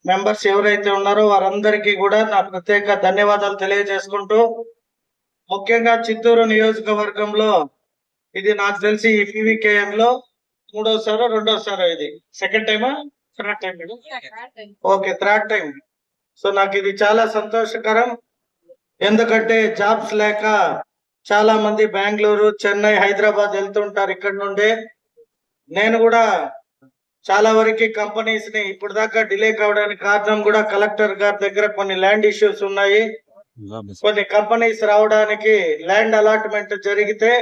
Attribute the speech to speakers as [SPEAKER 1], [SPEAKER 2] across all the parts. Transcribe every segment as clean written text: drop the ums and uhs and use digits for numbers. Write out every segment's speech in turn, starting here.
[SPEAKER 1] Members ఎవరైతే ఉన్నారో వారందరికీ కూడా నా ప్రత్యేక ధన్యవాదాలు తెలియజేసుకుంటూ, ముఖ్యంగా చిత్తూరు నియోజకవర్గంలో ఇది నాకు తెలిసి ఈ PVKM లో మూడోసారో రెండోసారో ఇది సెకండ్ టైమా third time madam? Okay, third time. So నాకు ఇది చాలా సంతోషకరం. ఎందుకంటే జాబ్స్ లేక చాలా మంది బెంగళూరు, చెన్నై, హైదరాబాద్ వెళ్తుంటారు ఇక్కడ నుండే. నేను కూడా చాలా వరకు కంపెనీస్ ని ఇప్పుడు దాకా డిలే కావడానికి కారణం కూడా కలెక్టర్ గారి దగ్గర కొన్ని ల్యాండ్ ఇష్యూస్ ఉన్నాయి. కొన్ని కంపెనీస్ రావడానికి ల్యాండ్ అలాట్మెంట్ జరిగితే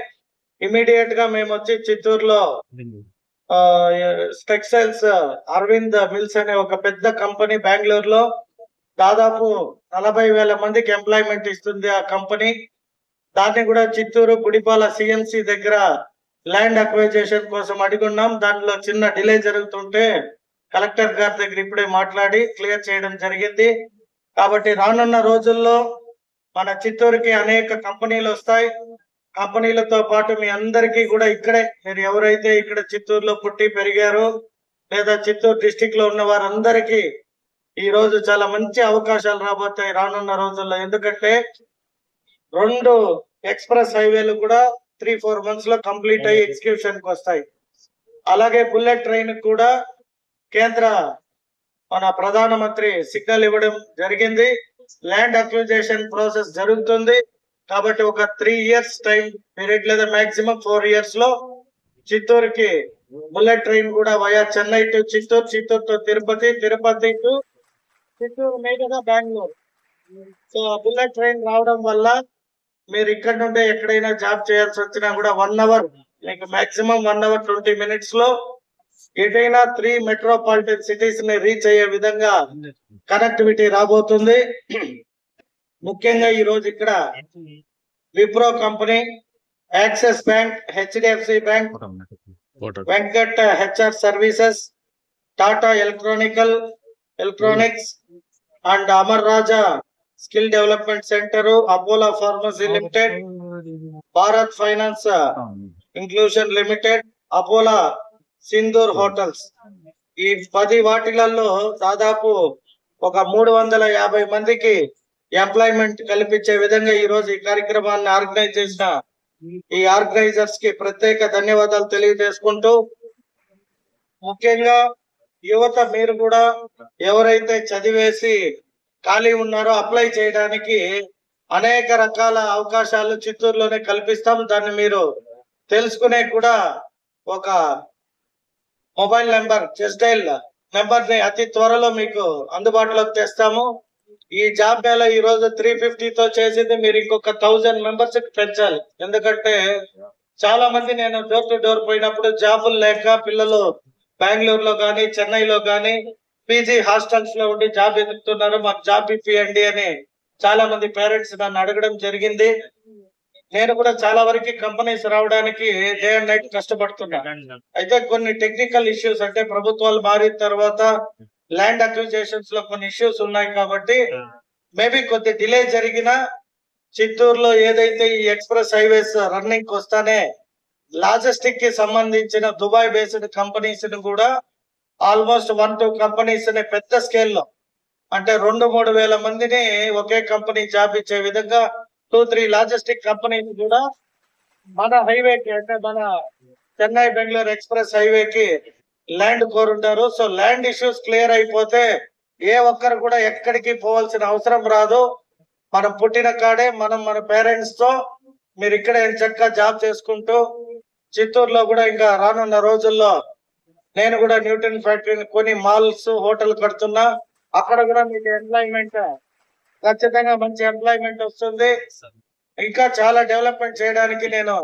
[SPEAKER 1] ఇమీడియట్ గా మేము వచ్చి చిత్తూరులో టెక్స్టైల్స్ అరవింద్ మిల్స్ అనే ఒక పెద్ద కంపెనీ బెంగళూరులో దాదాపు 40,000 మందికి ఎంప్లాయ్మెంట్ ఇస్తుంది ఆ కంపెనీ. దాన్ని కూడా చిత్తూరు గుడిపాల CMC దగ్గర ల్యాండ్ అక్వైజేషన్ కోసం అడుగున్నాం. దాంట్లో చిన్న డిలే జరుగుతుంటే కలెక్టర్ గారి దగ్గర ఇప్పుడే మాట్లాడి క్లియర్ చేయడం జరిగింది. కాబట్టి రానున్న రోజుల్లో మన చిత్తూరుకి అనేక కంపెనీలు వస్తాయి. కంపెనీలతో పాటు మీ అందరికీ కూడా ఇక్కడే మీరు ఎవరైతే ఇక్కడ చిత్తూరులో పుట్టి పెరిగారో లేదా చిత్తూరు డిస్టిక్ లో ఉన్న వారందరికీ ఈ రోజు చాలా మంచి అవకాశాలు రాబోతాయి రానున్న రోజుల్లో. ఎందుకంటే 2 ఎక్స్ప్రెస్ హైవేలు కూడా 3-4 మంత్స్ లో కంప్లీట్ అయ్యి ఎగ్జిక్యూషన్ కి వస్తాయి. అలాగే బుల్లెట్ ట్రైన్ కూడా కేంద్ర మన ప్రధానమంత్రి సిగ్నల్ ఇవ్వడం జరిగింది. ల్యాండ్ అక్విజిషన్ ప్రాసెస్ జరుగుతుంది. కాబట్టి ఒక 3 ఇయర్స్ టైం పీరియడ్ లేదా మాక్సిమం 4 ఇయర్స్ లో చిత్తూరుకి బుల్లెట్ ట్రైన్ కూడా via Chennai to Chittoor, Chittoor to Tirupati, Tirupati to Chittoor, మీదుగా బెంగళూరు. సో బుల్లెట్ ట్రైన్ రావడం వల్ల మీరు ఇక్కడ నుండి ఎక్కడైనా జాబ్ చేయాల్సి వచ్చినా కూడా 1 అవర్, మీకు మాక్సిమం 1 అవర్ 20 మినిట్స్ లో ఏదైనా 3 మెట్రోపాలిటన్ సిటీస్ ని రీచ్ అయ్యే విధంగా కనెక్టివిటీ రాబోతుంది. ముఖ్యంగా ఈ రోజు ఇక్కడ Wipro company, axis bank, HDFC bank, Venkat HR services, Tata electronics and Amar Raja skill development centre, Apollo pharmacy limited, Bharat finance inclusion limited, Apollo Sindoor hotels, ఈ 10 వాటిలలో దాదాపు ఒక 350 మందికి ఎంప్లాయ్మెంట్ కల్పించే విధంగా ఈ రోజు ఈ కార్యక్రమాన్ని ఆర్గనైజ్ చేసిన ఈ ఆర్గనైజర్స్ కి ప్రత్యేక ధన్యవాదాలు తెలియజేసుకుంటూ, ముఖ్యంగా యువత మీరు కూడా ఎవరైతే చదివేసి ఖాళీ ఉన్నారో అప్లై చేయడానికి అనేక రకాల అవకాశాలు చిత్తూరులోనే కల్పిస్తాం. దాన్ని మీరు తెలుసుకునే కూడా ఒక mobile number, just dial number ని అతి త్వరలో మీకు అందుబాటులోకి తెస్తాము. ఈ జాబ్ మేళ ఈ రోజు 350తో చేసింది మీరు ఇంకొక 1000 మెంబర్స్ కి పెంచాలి. ఎందుకంటే చాలా మంది నేను డోర్ టు డోర్ పోయినప్పుడు జాబులు లేక పిల్లలు బెంగళూరులో గానీ చెన్నైలో గానీ PG హాస్టల్స్ లో ఉండి జాబ్ ఎదుగుతున్నారు, మాకు జాబ్ ఇప్పియండి అని చాలా మంది పేరెంట్స్ నన్ను అడగడం జరిగింది. నేను కూడా చాలా వరకు కంపెనీస్ రావడానికి డే అండ్ నైట్ కష్టపడుతున్నా. అయితే కొన్ని టెక్నికల్ ఇష్యూస్, అంటే ప్రభుత్వాలు మారిన తర్వాత ల్యాండ్ అక్విజిషన్స్ లో కొన్ని ఇష్యూస్ ఉన్నాయి కాబట్టి మేబీ కొద్ది డిలే జరిగినా చిత్తూరులో ఏదైతే ఈ ఎక్స్ప్రెస్ హైవేస్ రన్నింగ్ వస్తానే లాజిస్టిక్ కి సంబంధించిన దుబాయ్ బేస్డ్ కంపెనీస్ ని కూడా ఆల్మోస్ట్ 1-2 కంపెనీస్ ని పెద్ద స్కేల్లో, అంటే 2-3 వేల మందిని ఒకే కంపెనీ జాబ్ ఇచ్చే విధంగా 2-3 లాజిస్టిక్ కంపెనీలు కూడా మన హైవేకి, అంటే మన చెన్నై బెంగళూరు ఎక్స్ప్రెస్ హైవేకి ల్యాండ్ కోరుంటారు. సో ల్యాండ్ ఇష్యూస్ క్లియర్ అయిపోతే ఏ ఒక్కరు కూడా ఎక్కడికి పోవాల్సిన అవసరం రాదు. మనం పుట్టిన కాడే మనం మన పేరెంట్స్ తో మీరు ఇక్కడ చక్కగా జాబ్ చేసుకుంటూ చిత్తూరులో కూడా ఇంకా రానున్న రోజుల్లో నేను కూడా న్యూటన్ ఫ్యాక్టరీని కొని మాల్స్, హోటల్ కడుతున్నా. అక్కడ కూడా మీకు ఎంప్లాయ్మెంట్, ఖచ్చితంగా మంచి ఎంప్లాయ్మెంట్ వస్తుంది. ఇంకా చాలా డెవలప్మెంట్ చేయడానికి నేను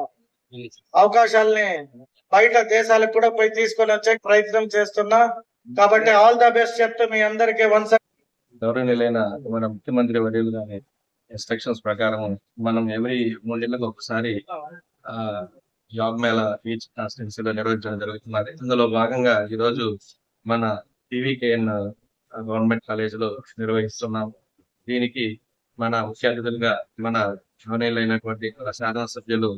[SPEAKER 1] అవకాశాలని బయట దేశాలకు కూడా పోయి తీసుకొని వచ్చే ప్రయత్నం చేస్తున్నా. కాబట్టి ఆల్ ద బెస్ట్ చెప్తూ మీ అందరికీ
[SPEAKER 2] గౌరవనీయులైన మన ముఖ్యమంత్రి వర్యులు గారి ఇన్స్ట్రక్షన్స్ ప్రకారం మనం ఎవ్రీ 3 నెలలకు ఒకసారి జాబ్ మేళా ఈచ్ కాన్స్టిట్యున్సీలో నిర్వహించడం జరుగుతున్నది. అందులో భాగంగా ఈరోజు మన PVKN గవర్నమెంట్ కాలేజీలో నిర్వహిస్తున్నాం. దీనికి మన ముఖ్య అతిథులుగా మన గౌరవనీయులైనటువంటి శాసనసభ్యులు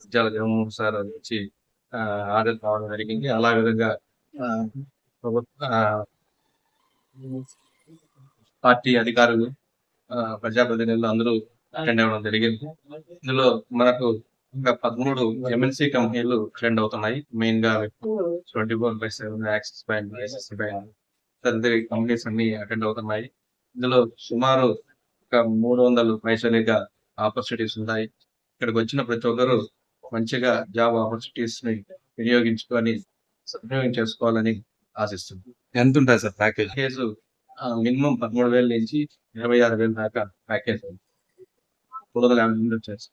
[SPEAKER 2] విద్యాల జగన్మోహన్ సార్ వచ్చి హాజరు కావడం జరిగింది. అలా విధంగా పార్టీ అధికారులు, ప్రజాప్రతినిధులు అందరూ అటెండ్ అవ్వడం జరిగింది. ఇందులో మనకు ఇంకా 13 ఎంఎన్సి కంపెనీలు అటెండ్ అవుతున్నాయి. మెయిన్ గా 24/7, యాక్సిస్ బ్యాంక్, ఐసిఐసిఐ బ్యాంక్ తదితర కంపెనీస్ అన్ని అటెండ్ అవుతున్నాయి. ఇందులో సుమారు ఒక 300 పైసలుగా ఆపర్చునిటీస్ ఉన్నాయి. ఇక్కడికి వచ్చిన ప్రతి ఒక్కరు మంచిగా జాబ్ ఆపర్చునిటీస్ ని వినియోగించుకొని సద్వినియోగం చేసుకోవాలని ఆశిస్తుంది.
[SPEAKER 3] ఎంత ఉంటుంది సార్ ప్యాకేజ్?
[SPEAKER 2] ప్యాకేజ్ మినిమం 13,000 నుంచి 26,000 దాకా ప్యాకేజ్ 350 వచ్చేసి